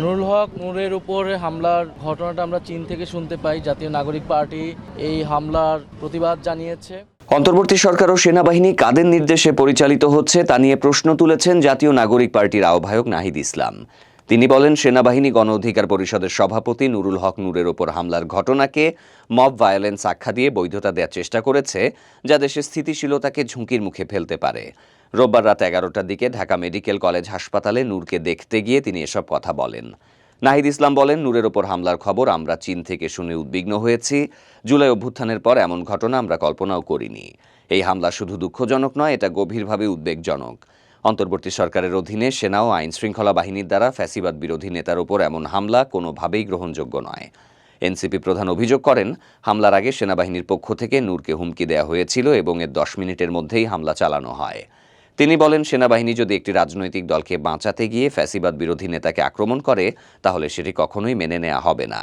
নুরুল হক নূরের উপরে হামলার ঘটনাটা আমরা চীন থেকে শুনতে পাই। জাতীয় নাগরিক পার্টি এই হামলার প্রতিবাদ জানিয়েছে। অন্তর্বর্তী সরকার ও সেনাবাহিনী কাদের নির্দেশে পরিচালিত হচ্ছে তা নিয়ে প্রশ্ন তুলেছেন জাতীয় নাগরিক পার্টির আহ্বায়ক নাহিদ ইসলাম। তিনি বলেন, সেনাবাহিনী গণ অধিকার পরিষদের সভাপতি নুরুল হক নূরের ওপর হামলার ঘটনাকে মব ভায়োলেন্স আখ্যা দিয়ে বৈধতা দেওয়ার চেষ্টা করেছে, যা দেশের স্থিতিশীলতাকে ঝুঁকির মুখে ফেলতে পারে। রোববার রাত 11টার দিকে ঢাকা মেডিকেল কলেজ হাসপাতালে নূরকে দেখতে গিয়ে তিনি এসব কথা বলেন। নাহিদ ইসলাম বলেন, নূরের ওপর হামলার খবর আমরা চীন থেকে শুনে উদ্বিগ্ন হয়েছি। জুলাই অভ্যুত্থানের পর এমন ঘটনা আমরা কল্পনাও করিনি। এই হামলা শুধু দুঃখজনক নয়, এটা গভীরভাবে উদ্বেগজনক। অন্তর্বর্তী সরকারের অধীনে সেনা ও আইন শৃঙ্খলা বাহিনীর দ্বারা ফ্যাসিবাদ বিরোধী নেতার ওপর এমন হামলা কোনোভাবেই গ্রহণযোগ্য নয়। এনসিপি প্রধান অভিযোগ করেন, হামলার আগে সেনাবাহিনীর পক্ষ থেকে নূরকে হুমকি দেওয়া হয়েছিল এবং এর 10 মিনিটের মধ্যেই হামলা চালানো হয়। তিনি বলেন, সেনাবাহিনী যদি একটি রাজনৈতিক দলকে বাঁচাতে গিয়ে ফ্যাসিবাদ বিরোধী নেতাকে আক্রমণ করে, তাহলে সেটি কখনোই মেনে নেওয়া হবে না।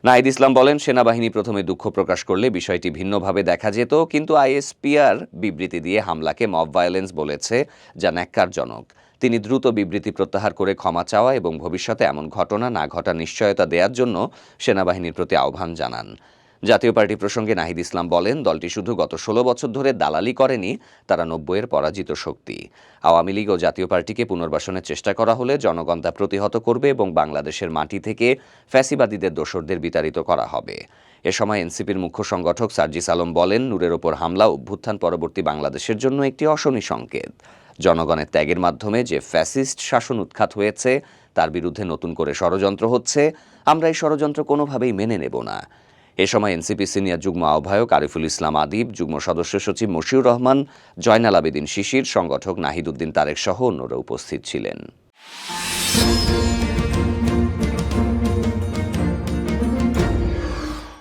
নাহিদ ইসলাম বলেন, সেনাবাহিনী প্রথমে দুঃখ প্রকাশ করলে বিষয়টি ভিন্নভাবে দেখা যেত, কিন্তু আইএসপিআর বিবৃতি দিয়ে হামলাকে মব ভায়োলেন্স বলেছে, যা ন্যাক্কারজনক। তিনি দ্রুত বিবৃতি প্রত্যাহার করে ক্ষমা চাওয়া এবং ভবিষ্যতে এমন ঘটনা না ঘটার নিশ্চয়তা দেওয়ার জন্য সেনাবাহিনীর প্রতি আহ্বান জানান। জাতীয় পার্টি প্রসঙ্গে নাহিদ ইসলাম বলেন, দলটি শুধু গত 16 বছর ধরে দালালি করেনি, তারা 90-এর পরাজিত শক্তি। আওয়ামী লীগ ও জাতীয় পার্টিকে পুনর্বাসনের চেষ্টা করা হলে জনগণ তা প্রতিহত করবে এবং বাংলাদেশের মাটি থেকে ফ্যাসিবাদীদের দোসরদের বিতাড়িত করা হবে। এ সময় এনসিপির মুখ্য সংগঠক সার্জিস আলম বলেন, নূরের ওপর হামলা অভ্যুত্থান পরবর্তী বাংলাদেশের জন্য একটি অশনি সংকেত। জনগণের ত্যাগের মাধ্যমে যে ফ্যাসিস্ট শাসন উৎখাত হয়েছে, তার বিরুদ্ধে নতুন করে ষড়যন্ত্র হচ্ছে। আমরা এই ষড়যন্ত্র কোনোভাবেই মেনে নেব না। এ সময় এনসিপি সিনিয়র যুগ্ম আহ্বায়ক আরিফুল ইসলাম আদিব, যুগ্ম সদস্য সচিব মশিউর রহমান, জয়নাল আবেদিন শিশির, সংগঠক নাহিদ উদ্দিন তারেক সহ অন্যরা উপস্থিত ছিলেন।